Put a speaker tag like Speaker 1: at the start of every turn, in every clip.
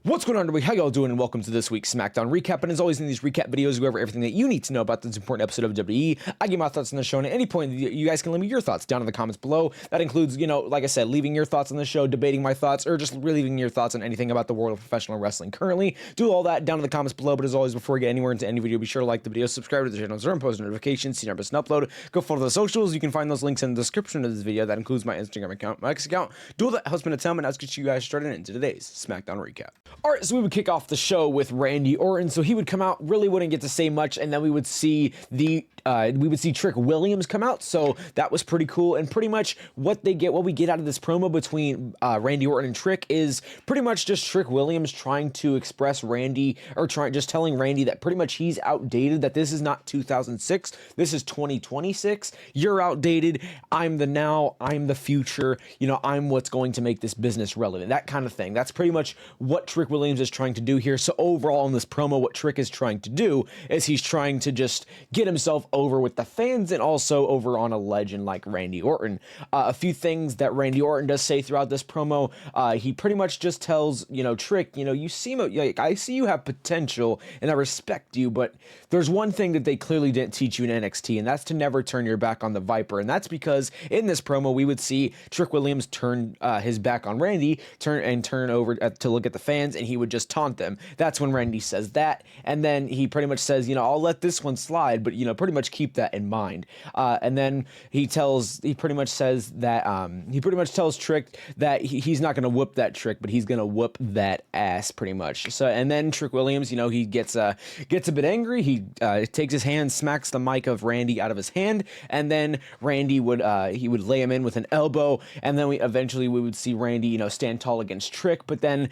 Speaker 1: What's going on, everybody? How y'all doing? And welcome to this week's Smackdown recap. And as always, in these recap videos, we go over everything that you need to know about this important episode of WWE. I give my thoughts on the show, and at any point, you guys can leave me your thoughts down in the comments below. That includes, like I said, leaving your thoughts on the show, debating my thoughts, or just leaving your thoughts on anything about the world of professional wrestling currently. Do all that down in the comments below. But as always, before we get anywhere into any video, be sure to like the video, subscribe to the channel, turn on post notifications, see never miss an upload. Go follow the socials. You can find those links in the description of this video. That includes my Instagram account, my X account. Do all that helps me to tell me, and let's get you guys started into today's Smackdown recap. All right, so we would kick off the show with Randy Orton. So he would come out, really wouldn't get to say much, and then we would see Trick Williams come out. So that was pretty cool. And pretty much what we get out of this promo between Randy Orton and Trick is pretty much just Trick Williams trying to express Randy, or just telling Randy that pretty much he's outdated, that this is not 2006, this is 2026. You're outdated. I'm the now, I'm the future. I'm what's going to make this business relevant. That kind of thing. That's pretty much what Trick Williams is trying to do here. So overall in this promo, what Trick is trying to do is he's trying to just get himself over with the fans and also over on a legend like Randy Orton. A few things that Randy Orton does say throughout this promo, he pretty much just tells, Trick, you seem like, I see you have potential and I respect you, but there's one thing that they clearly didn't teach you in NXT, and that's to never turn your back on the Viper. And that's because in this promo, we would see Trick Williams turn his back on Randy, turn over to look at the fans, and he would just taunt them. That's when Randy says that, and then he pretty much says, I'll let this one slide, but pretty much keep that in mind. And then he pretty much says that he pretty much tells Trick that he's not gonna whoop that Trick, but he's gonna whoop that ass pretty much. So, and then Trick Williams, he gets a bit angry. He takes his hand, smacks the mic of Randy out of his hand, and then Randy would lay him in with an elbow, and then we would see Randy stand tall against Trick. But then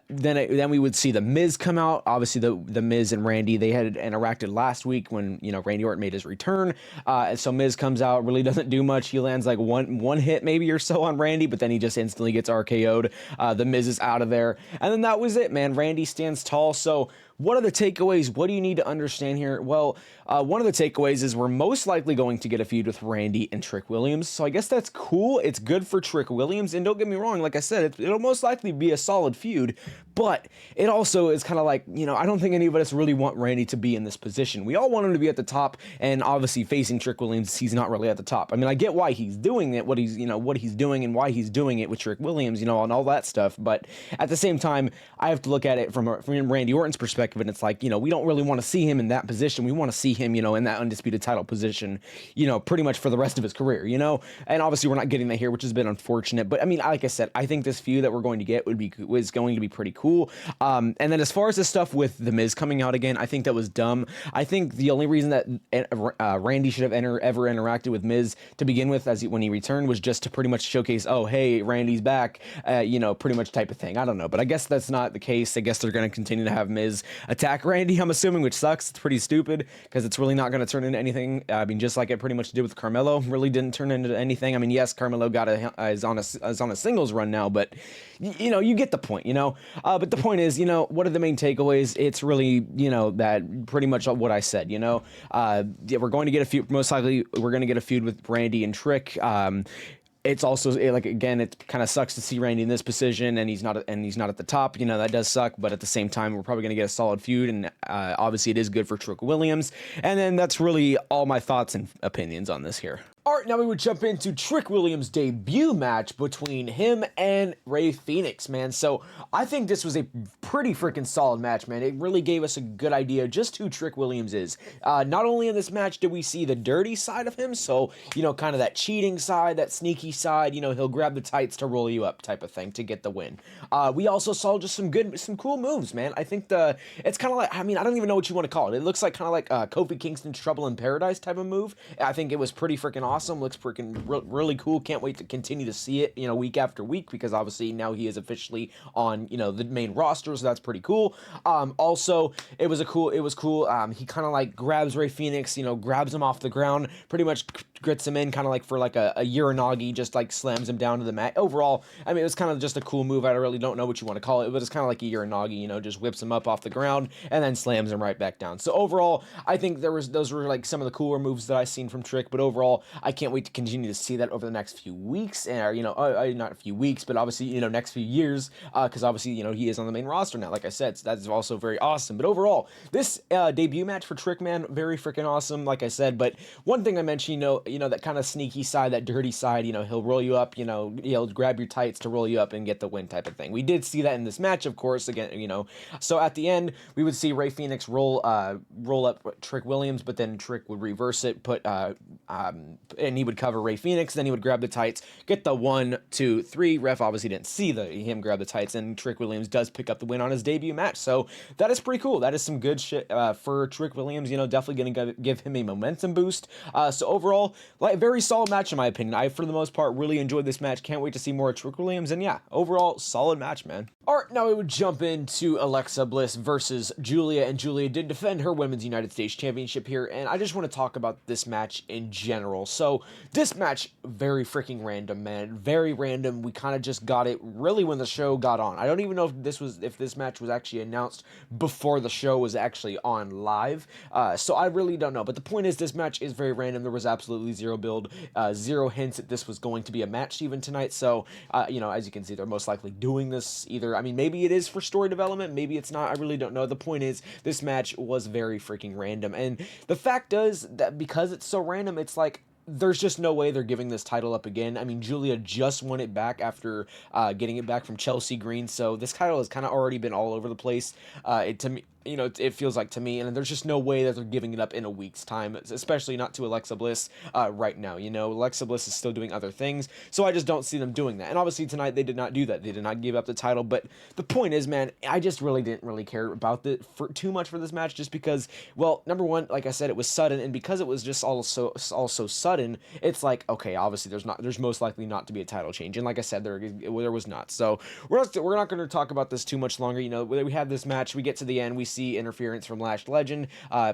Speaker 1: we would see the Miz come out. Obviously the Miz and Randy, they had interacted last week when Randy Orton made his return, and so Miz comes out, really doesn't do much. He lands like one hit maybe or so on Randy, but then he just instantly gets RKO'd. The Miz is out of there, and then that was it, man. Randy stands tall. So what are the takeaways? What do you need to understand here? Well, one of the takeaways is we're most likely going to get a feud with Randy and Trick Williams. So I guess that's cool. It's good for Trick Williams. And don't get me wrong, like I said, it'll most likely be a solid feud. But it also is kind of like, I don't think any of us really want Randy to be in this position. We all want him to be at the top. And obviously facing Trick Williams, he's not really at the top. I mean, I get why he's doing it, what he's doing and why he's doing it with Trick Williams, and all that stuff. But at the same time, I have to look at it from Randy Orton's perspective. And it's like, we don't really want to see him in that position. We want to see him, in that undisputed title position, pretty much for the rest of his career, and obviously we're not getting that here, which has been unfortunate. But I mean, like I said, I think this feud that we're going to get was going to be pretty cool. And then as far as the stuff with the Miz coming out again, I think that was dumb. I think the only reason that Randy should have ever interacted with Miz to begin with, when he returned, was just to pretty much showcase, oh, hey, Randy's back, pretty much type of thing. I don't know, but I guess that's not the case. I guess they're going to continue to have Miz attack Randy, I'm assuming, which sucks. It's pretty stupid because it's really not going to turn into anything. I mean, just like it pretty much did with Carmelo, really didn't turn into anything. I mean, yes, Carmelo is on a singles run now, but you get the point, But the point is, what are the main takeaways? It's really, that pretty much what I said, yeah, we're going to get a feud. Most likely, we're going to get a feud with Randy and Trick. It's also like, again, it kind of sucks to see Randy in this position, and he's not at the top. That does suck. But at the same time, we're probably going to get a solid feud, and obviously, it is good for Trick Williams. And then that's really all my thoughts and opinions on this here. All right, now we would jump into Trick Williams' debut match between him and Rey Fenix, man. So I think this was a pretty freaking solid match, man. It really gave us a good idea just who Trick Williams is. Not only in this match did we see the dirty side of him, so, kind of that cheating side, that sneaky side, he'll grab the tights to roll you up type of thing to get the win. We also saw just some cool moves, man. I think it's kind of like, I mean, I don't even know what you want to call it. It looks like kind of like Kofi Kingston's Trouble in Paradise type of move. I think it was pretty freaking awesome. Looks freaking really cool. Can't wait to continue to see it, week after week, because obviously now he is officially on, the main roster, so that's pretty cool. Also, it was cool. He kind of like grabs Rey Fenix, grabs him off the ground, pretty much grits him in kind of like for like a Uranagi, just like slams him down to the mat. Overall, I mean, it was kind of just a cool move. I really don't know what you want to call it, but it's kind of like a Uranagi, you know, just whips him up off the ground and then slams him right back down. So overall, I think those were like some of the cooler moves that I've seen from Trick, but overall, I can't wait to continue to see that over the next few weeks, and you know, not a few weeks, but obviously, you know, next few years, because obviously, you know, he is on the main roster now, like I said, so that's also very awesome. But overall, this debut match for Trick, man, very freaking awesome, like I said. But one thing I mentioned, you know, that kind of sneaky side, that dirty side, you know, he'll roll you up, you know, he'll grab your tights to roll you up and get the win type of thing. We did see that in this match, of course, again, you know. So at the end, we would see Rey Fenix roll up Trick Williams, but then Trick would reverse it, and he would cover Rey Fenix, then he would grab the tights, get the 1, 2, 3. Ref obviously didn't see him grab the tights, and Trick Williams does pick up the win on his debut match. So that is pretty cool. That is some good shit for Trick Williams. You know, definitely going to give him a momentum boost. So overall, like, very solid match in my opinion. I, for the most part, really enjoyed this match. Can't wait to see more of Trick Williams. And yeah, overall, solid match, man. All right, now we would jump into Alexa Bliss versus Julia, and Julia did defend her Women's United States Championship here, and I just want to talk about this match in general. So this match, very freaking random, man. Very random. We kind of just got it really when the show got on. I don't even know if this match was actually announced before the show was actually on live. So I really don't know. But the point is, this match is very random. There was absolutely zero build, zero hints that this was going to be a match even tonight. So you know, as you can see, they're most likely doing this either. I mean, maybe it is for story development, maybe it's not. I really don't know. The point is, this match was very freaking random, and the fact is that because it's so random, it's like, there's just no way they're giving this title up again. I mean, Julia just won it back after getting it back from Chelsea Green, so this title has kind of already been all over the place. To me, you know, it feels like to me, and there's just no way that they're giving it up in a week's time, especially not to Alexa Bliss right now. You know, Alexa Bliss is still doing other things, so I just don't see them doing that. And obviously tonight they did not do that. They did not give up the title. But the point is, man, I just really didn't really care about too much for this match, just because, well, number one, like I said, it was sudden, and because it was just also sudden, it's like, okay, obviously there's most likely not to be a title change, and like I said, there was not. So we're not going to talk about this too much longer. You know, we have this match, we get to the end, we see interference from Lash Legend,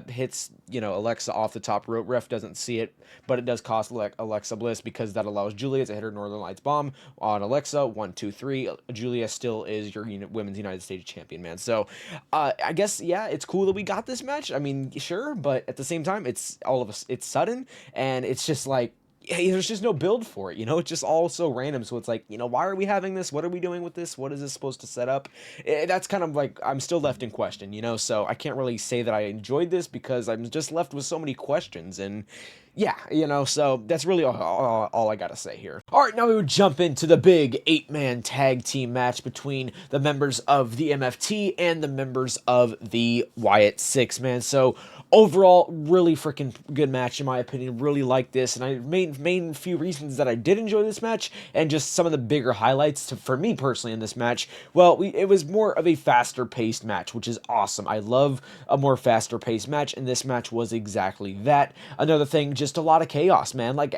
Speaker 1: hits, you know, Alexa off the top rope. Ref doesn't see it, but it does cost Alexa Bliss, because that allows Julia to hit her Northern Lights bomb on Alexa. 1, 2, 3. Julia still is your Women's United States champion, man. So I guess, yeah, it's cool that we got this match. I mean, sure, but at the same time, it's sudden, and it's just like, yeah, there's just no build for it, you know. It's just all so random. So it's like, you know, why are we having this? What are we doing with this? What is this supposed to set up? That's kind of like, I'm still left in question, you know. So I can't really say that I enjoyed this, because I'm just left with so many questions. And yeah, you know, so that's really all I gotta say here. All right, now we would jump into the big 8-man tag team match between the members of the MFT and the members of the Wyatt Six, man. So overall, really freaking good match in my opinion. Really like this, and I main few reasons that I did enjoy this match, and just some of the bigger highlights for me personally in this match. Well, it was more of a faster paced match, which is awesome. I love a more faster paced match, and this match was exactly that. Another thing, just a lot of chaos, man. Like,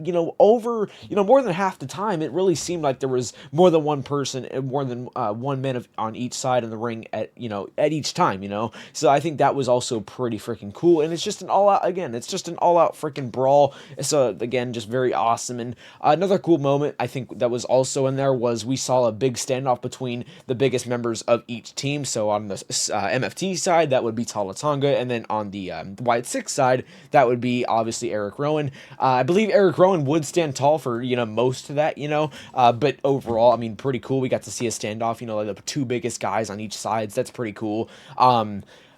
Speaker 1: you know, more than half the time, it really seemed like there was more than one person and more than one man on each side in the ring at each time, you know. So I think that was also pretty freaking cool, and it's just an all-out freaking brawl. So again, just very awesome. And another cool moment I think that was also in there was we saw a big standoff between the biggest members of each team. So on the MFT side, that would be Tala Tonga, and then on the Wyatt Six side, that would be obviously Eric Rowan. I believe Eric Rowan would stand tall for, you know, most of that, you know, but overall, I mean, pretty cool. We got to see a standoff, you know, like the two biggest guys on each side. So that's pretty cool.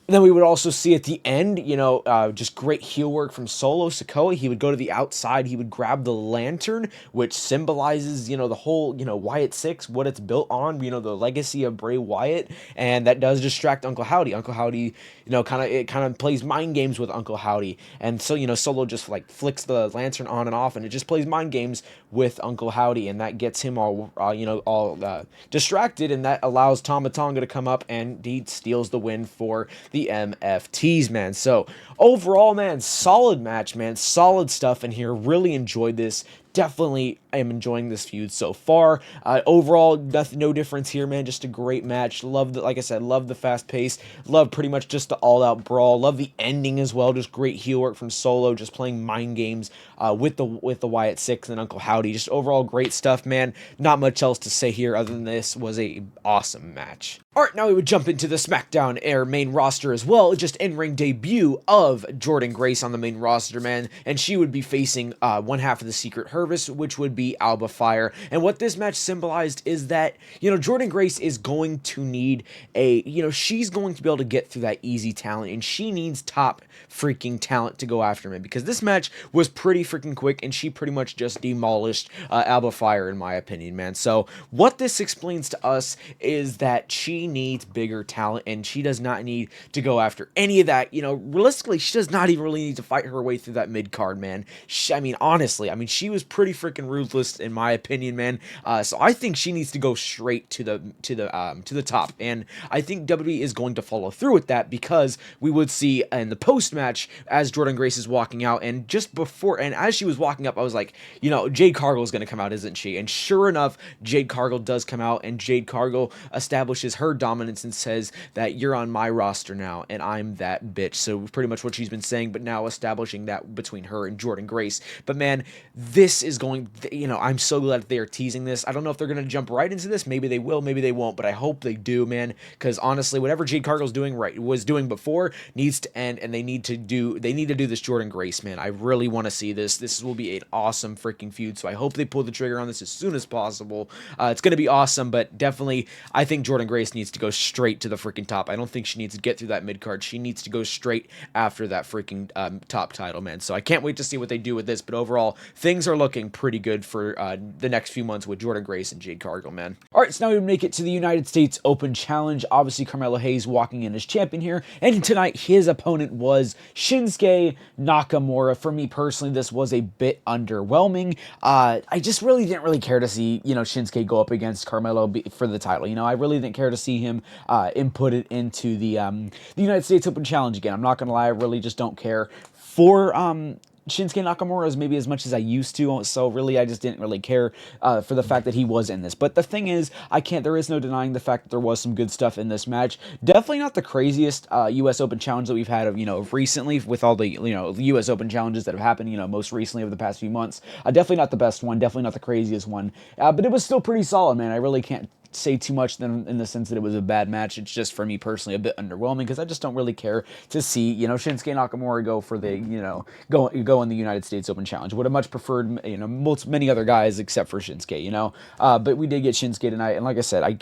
Speaker 1: And then we would also see at the end, you know, just great heel work from Solo Sikoa. He would go to the outside. He would grab the lantern, which symbolizes, you know, the whole, you know, Wyatt Six, what it's built on, you know, the legacy of Bray Wyatt. And that does distract Uncle Howdy. Uncle Howdy, you know, kind of plays mind games with Uncle Howdy. And so, you know, Solo just like flicks the lantern on and off, and it just plays mind games with Uncle Howdy. And that gets him all distracted. And that allows Tama Tonga to come up, and he steals the win for the MFTs, man. So overall, man, solid match, man. Solid stuff in here. Really enjoyed this. definitely am enjoying this feud so far. Overall, no difference here, man. Just a great match. Love the, like I said, love the fast pace. Love pretty much just the all-out brawl. Love the ending as well. Just great heel work from Solo, just playing mind games with the Wyatt Six and Uncle Howdy. Just overall great stuff, man. Not much else to say here other than this was a awesome match. All right, now we would jump into the Smackdown Air main roster as well. Just in-ring debut of Jordynne Grace on the main roster, man. And she would be facing one half of the Secret Harvest, which would be Alba Fire. And what this match symbolized is that, Jordynne Grace is going to need she's going to be able to get through that easy talent. And she needs top freaking talent to go after him. Because this match was pretty freaking quick. And she pretty much just demolished Alba Fire, in my opinion, man. So what this explains to us is that she needs bigger talent, and she does not need to go after any of that. Realistically, she does not even really need to fight her way through that mid card, man. Honestly, she was pretty freaking ruthless, in my opinion, man. So I think she needs to go straight to the top, and I think WWE is going to follow through with that, because we would see in the post match as Jordynne Grace is walking out, and just before and as she was walking up, I was like, Jade Cargill is going to come out, isn't she? And sure enough, Jade Cargill does come out, and Jade Cargill establishes her dominance and says that you're on my roster now, and I'm that bitch. So pretty much what she's been saying, but now establishing that between her and Jordynne Grace. But man, this is going, I'm so glad that they are teasing this. I don't know if they're going to jump right into this. Maybe they will, maybe they won't, but I hope they do, man, because honestly, whatever Jade Cargill's was doing before needs to end, and they need to do this Jordynne Grace, man. I really want to see this. This will be an awesome freaking feud, so I hope they pull the trigger on this as soon as possible. It's going to be awesome, but definitely, I think Jordynne Grace needs to go straight to the freaking top. I don't think she needs to get through that mid card. She needs to go straight after that freaking top title, man. So I can't wait to see what they do with this, but overall, things are looking pretty good for the next few months with Jordynne Grace and Jade Cargill, man. All right, so now we make it to the United States Open Challenge. Obviously, Carmelo Hayes walking in as champion here, and tonight his opponent was Shinsuke Nakamura. For me personally, this was a bit underwhelming. I just really didn't care to see, Shinsuke go up against Carmelo for the title. I really didn't care to see him input it into the United States Open Challenge again. I'm not gonna lie, I really just don't care for Shinsuke Nakamura as much as I used to, so really I just didn't really care for the fact that he was in this. But the thing is, there is no denying the fact that there was some good stuff in this match. Definitely not the craziest U.S. Open challenge that we've had of recently, with all the U.S. Open challenges that have happened most recently over the past few months. Definitely not the best one, definitely not the craziest one, but it was still pretty solid, man. I really can't say too much then in the sense that it was a bad match. It's just, for me personally, a bit underwhelming, because I just don't really care to see Shinsuke Nakamura go for the go in the United States Open Challenge. Would have much preferred many other guys except for Shinsuke, but we did get Shinsuke tonight, and like I said, I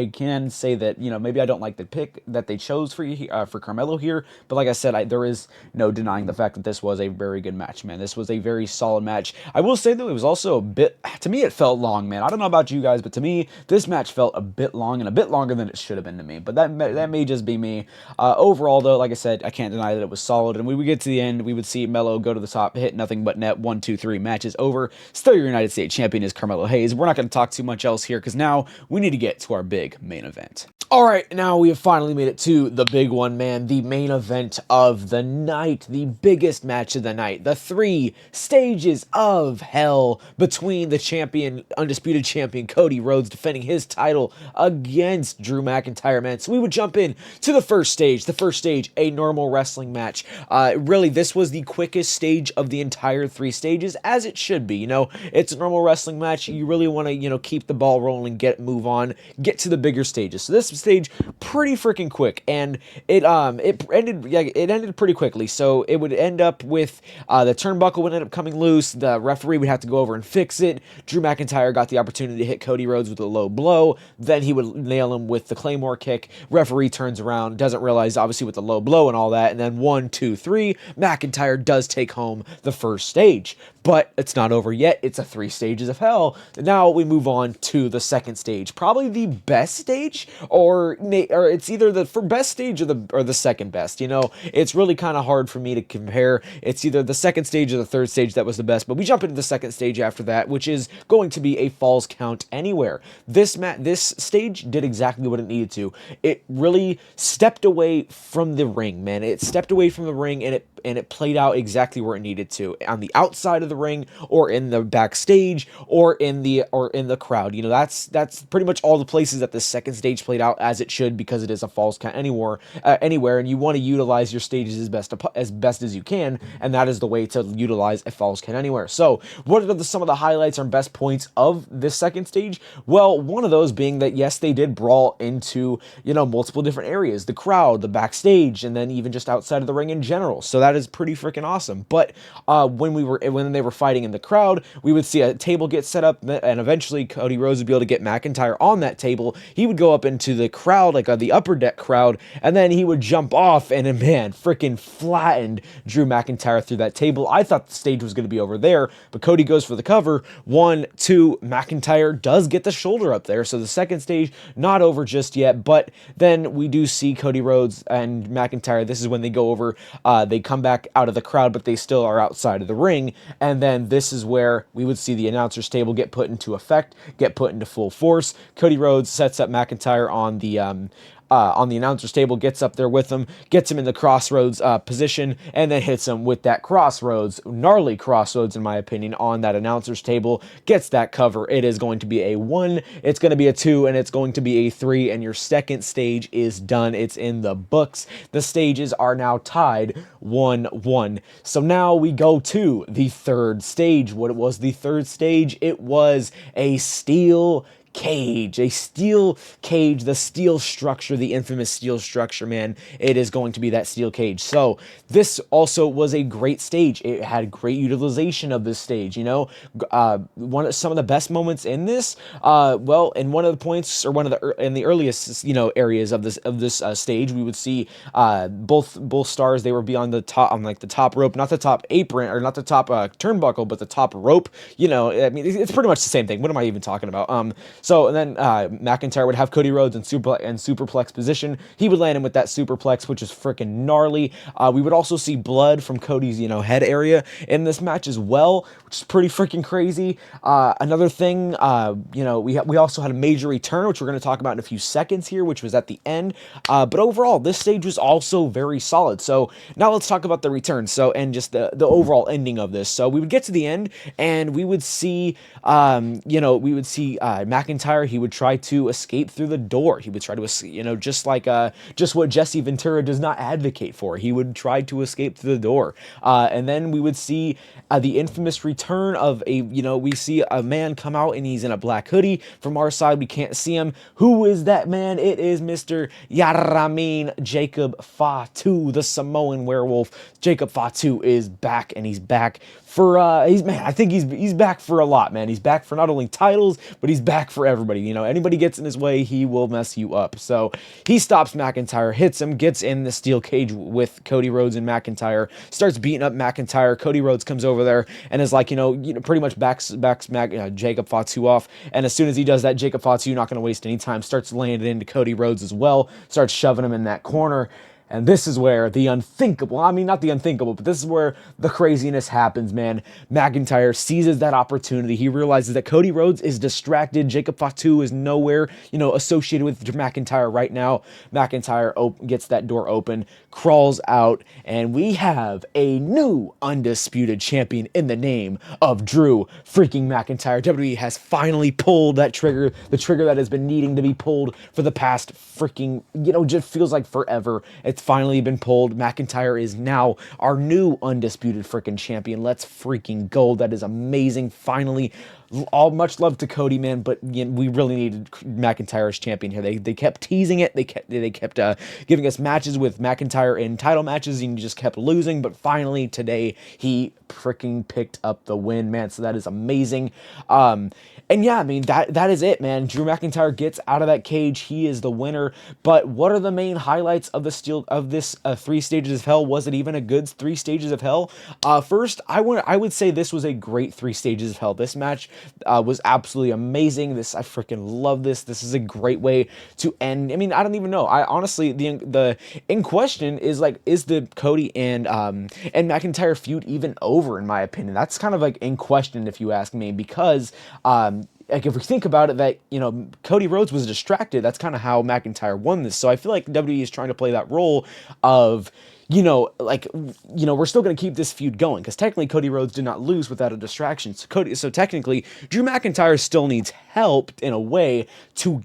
Speaker 1: can say that maybe I don't like the pick that they chose for Carmelo here, but like I said, there is no denying the fact that this was a very good match, man. This was a very solid match. I will say though, it was also a bit, to me it felt long, man. I don't know about you guys, but to me this match felt a bit long, and a bit longer than it should have been to me, but that may just be me. Overall though, like I said, I can't deny that it was solid, and we would get to the end, we would see Melo go to the top, hit nothing but net, 1, 2, 3, match is over. Still your United States champion is Carmelo Hayes. We're not going to talk too much else here, because now we need to get to our big main event. All right, now we have finally made it to the big one, man. The main event of the night, the biggest match of the night, the 3 stages of hell between the champion, undisputed champion Cody Rhodes defending his title against Drew McIntyre, man. So we would jump in to the first stage. The first stage, a normal wrestling match. Really, this was the quickest stage of the entire 3 stages, as it should be. It's a normal wrestling match. You really want to, keep the ball rolling, move on, get to the bigger stages. So this stage pretty freaking quick, and it ended pretty quickly. So it would end up with the turnbuckle would end up coming loose. The referee would have to go over and fix it. Drew McIntyre got the opportunity to hit Cody Rhodes with a low blow. Then he would nail him with the Claymore kick. Referee turns around, doesn't realize obviously with the low blow and all that, and then 1, 2, 3, McIntyre does take home the first stage. But it's not over yet. It's a 3 stages of hell. Now we move on to the second stage, probably the best stage, or it's either the best stage or the second best. It's really kind of hard for me to compare. It's either the second stage or the third stage that was the best. But we jump into the second stage after that, which is going to be a Falls Count Anywhere. This this stage did exactly what it needed to. It really stepped away from the ring, man. It stepped away from the ring, and it played out exactly where it needed to, on the outside of the ring, or in the backstage, or in the crowd. You know, that's pretty much all the places that the second stage played out as it should, because it is a Falls Count Anywhere, and you want to utilize your stages as best as you can, and that is the way to utilize a Falls Count Anywhere. So, what are some of the highlights or best points of this second stage? Well, one of those being that, yes, they did brawl into, you know, multiple different areas, the crowd, the backstage, and then even just outside of the ring in general. So that is pretty freaking awesome. But when they were fighting in the crowd, we would see a table get set up, and eventually Cody Rhodes would be able to get McIntyre on that table. He would go up into the crowd, like the upper deck crowd, and then he would jump off, and man, freaking flattened Drew McIntyre through that table. I thought the stage was going to be over there, but Cody goes for the cover. 1, 2, McIntyre does get the shoulder up there, so the second stage not over just yet. But then we do see Cody Rhodes and McIntyre. This is when they go over, they come back out of the crowd, but they still are outside of the ring, and then this is where we would see the announcer's table get put into effect, get put into full force. Cody Rhodes sets up McIntyre on the announcer's table, gets up there with him, gets him in the crossroads position, and then hits him with that crossroads, gnarly crossroads in my opinion, on that announcer's table, gets that cover. It is going to be a 1, it's going to be a 2, and it's going to be a 3, and your second stage is done. It's in the books. The stages are now tied 1-1. So now we go to the third stage. What was the third stage? It was a steel cage, the steel structure, the infamous steel structure, man. It is going to be that steel cage. So this also was a great stage. It had great utilization of this stage, you know. Some of the best moments in this, well, in one of the points, or in the earliest, you know, areas of this stage, we would see both stars. They would be on the top, on like the top rope, not the top apron, or not the top turnbuckle, but the top rope. You know, I mean, it's pretty much the same thing. What am I even talking about? So, and then McIntyre would have Cody Rhodes in superplex position. He would land him with that superplex, which is freaking gnarly. We would also see blood from Cody's, you know, head area in this match as well, which is pretty freaking crazy. Another thing, you know, we also had a major return, which we're going to talk about in a few seconds here, which was at the end. But overall, this stage was also very solid. So now let's talk about the return. So, and just the overall ending of this. So we would get to the end, and we would see, you know, McIntyre, he would try to escape through the door. He would try to, you know, just what Jesse Ventura does not advocate for. He would try to escape through the door. And then we would see the infamous return of we see a man come out, and he's in a black hoodie. From our side, we can't see him. Who is that man? It is Mr. Yaramin Jacob Fatu, the Samoan werewolf. Jacob Fatu is back, and he's back for, I think he's back for a lot, man. He's back for not only titles, but he's back for everybody. You know, anybody gets in his way, he will mess you up. So he stops McIntyre, hits him, gets in the steel cage with Cody Rhodes and McIntyre, starts beating up McIntyre. Cody Rhodes comes over there and is like, pretty much backs Jacob Fatu off. And as soon as he does that, Jacob Fatu, not going to waste any time, starts laying it into Cody Rhodes as well, starts shoving him in that corner. And this is where the unthinkable, I mean, not the unthinkable, but this is where the craziness happens, man. McIntyre seizes that opportunity. He realizes that Cody Rhodes is distracted. Jacob Fatu is nowhere, associated with McIntyre right now. McIntyre gets that door open, crawls out, and we have a new undisputed champion in the name of Drew freaking McIntyre. WWE has finally pulled that trigger, the trigger that has been needing to be pulled for the past freaking, just feels like forever. It's finally been pulled. McIntyre is now our new undisputed freaking champion. Let's freaking go. That is amazing. Finally, all much love to Cody, man, but we really needed McIntyre as champion here. They kept teasing it. They kept giving us matches with McIntyre in title matches, and he just kept losing. But finally today, he freaking picked up the win, man. So that is amazing. And yeah, I mean, that is it, man. Drew McIntyre gets out of that cage. He is the winner. But what are the main highlights of this 3 stages of hell? Was it even a good 3 stages of hell? First, I would say this was a great 3 stages of hell. This match was absolutely amazing. I freaking love this. This is a great way to end. I mean, I don't even know. I honestly, the in question is like, is the Cody and McIntyre feud even over? In my opinion, that's kind of like in question, if you ask me, because like if we think about it, that, you know, Cody Rhodes was distracted. That's kind of how McIntyre won this. So I feel like WWE is trying to play that role of, you know, like, you know, we're still going to keep this feud going, because technically Cody Rhodes did not lose without a distraction. So technically Drew McIntyre still needs help in a way to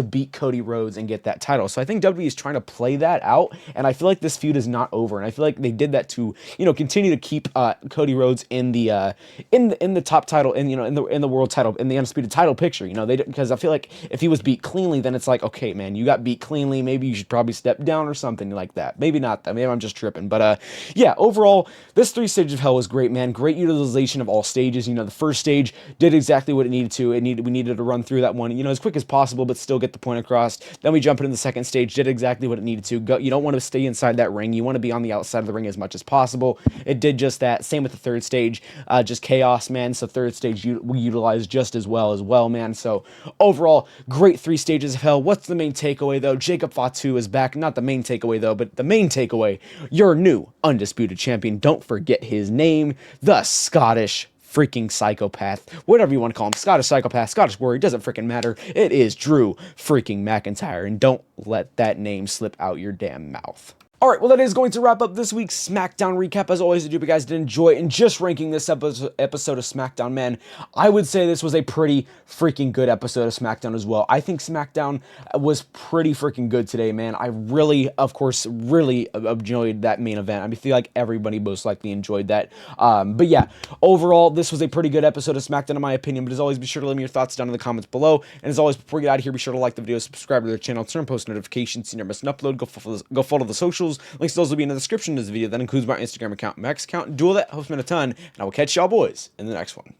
Speaker 1: beat Cody Rhodes and get that title. So I think WWE is trying to play that out, and I feel like this feud is not over. And I feel like they did that to, you know, continue to keep Cody Rhodes in the top title, in, you know, in the world title, in the undisputed title picture. You know, because I feel like if he was beat cleanly, then it's like, okay, man, you got beat cleanly. Maybe you should probably step down or something like that. Maybe not that. Maybe I'm just tripping. But yeah, overall, this 3 stages of Hell was great, man. Great utilization of all stages. You know, the first stage did exactly what it needed to. We needed to run through that one, you know, as quick as possible, but still get the point across. Then we jump into the second stage, did exactly what it needed to. You don't want to stay inside that ring. You want to be on the outside of the ring as much as possible. It did just that. Same with the third stage, just chaos, man. So third stage we utilized just as well, man. So overall, great 3 stages of Hell. What's the main takeaway, though? Jacob Fatu is back. Not the main takeaway, though, but the main takeaway: your new undisputed champion. Don't forget his name, the Scottish freaking psychopath, whatever you want to call him, Scottish psychopath, Scottish warrior, doesn't freaking matter. It is Drew freaking McIntyre, and don't let that name slip out your damn mouth. All right, well, that is going to wrap up this week's SmackDown recap. As always, I do hope you guys did enjoy. And just ranking this episode of SmackDown, man, I would say this was a pretty freaking good episode of SmackDown as well. I think SmackDown was pretty freaking good today, man. I really, of course, really enjoyed that main event. I feel like everybody most likely enjoyed that. But yeah, overall, this was a pretty good episode of SmackDown in my opinion. But as always, be sure to leave me your thoughts down in the comments below. And as always, before we get out of here, be sure to like the video, subscribe to the channel, turn post notifications so you never miss an upload. Go follow the socials. Links to those will be in the description of this video. That includes my Instagram account, Max account. Do all that helps me a ton. And I will catch y'all boys in the next one.